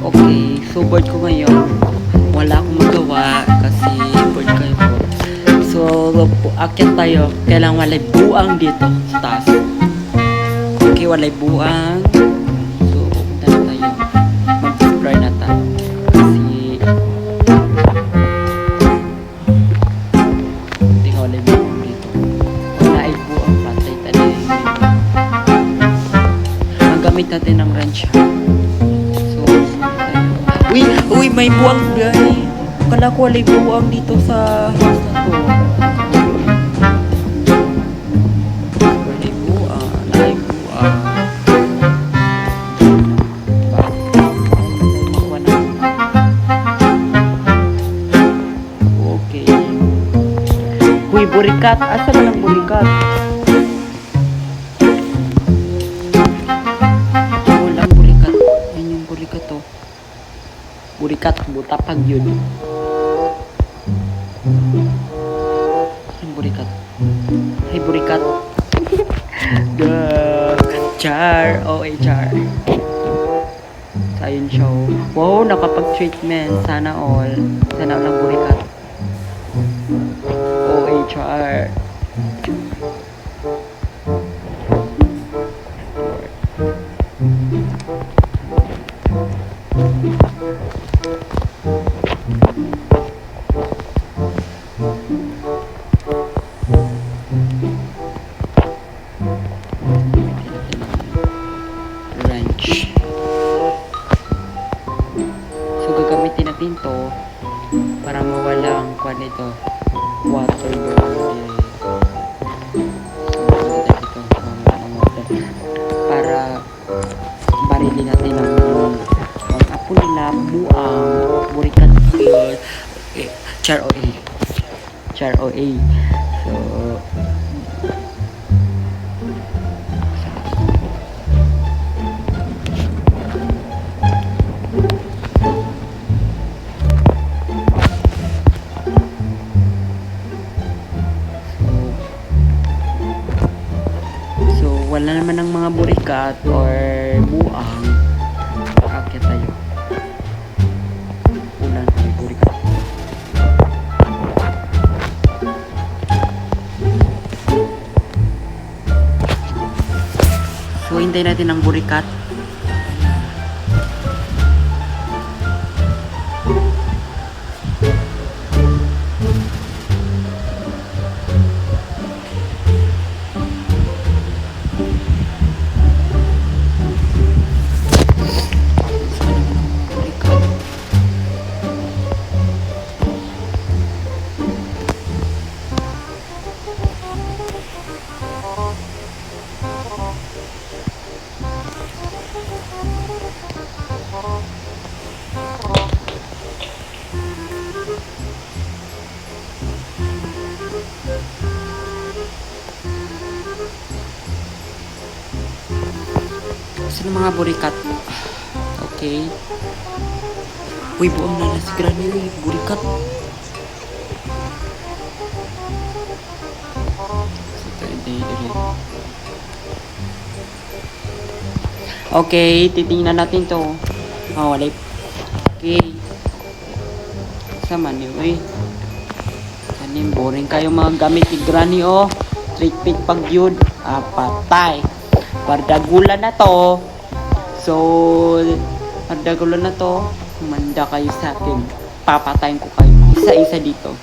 Okay, so board ko ngayon. Wala akong magawa kasi board kayo po. So, akyat tayo. Kailangan walay buang dito sa taas. Okay, walay buang. So, pupunta na tayo. Mag-explore na tayo. Kasi, hindi ka walay buang dito. Wala ay buang patay tayo. Ang gamit natin ng wrench. Uy, may buwang guys. Kala ko walay buwang dito sa house na to. Walay buwang. Walay buwang. Okay. Uy, burikat. Asa ba ng burikat? Walang burikat. Yan yung burikat to. Burikat, butapag yun. Ang burikat. Hey, burikat. Char. Char. Ayun siya. Wow, nakapag-treatment. Sana all. Sana all ang burikat. Char. Wrench. So gagamitin natin to para mawala ang kwan nito, water para barilin natin ang apo nila buang burikat char OA. So wala naman ng mga burikat or buang. Akyat tayo. Wala na may burikat. So hintayin natin ang burikat. Sino mga burikat? Okay. Uy, buong na si Granny. Uy, burikat. Okay, titingnan natin to. Walay. Okay. Sama niyo, uy. Kanin, boring kayo mga gamit ni Granny, oh. Treatment pag yun. Patay. Pardagulan na to. So, pardagulan na to. Manda kayo sa akin. Papatayin ko kayo. Isa-isa dito.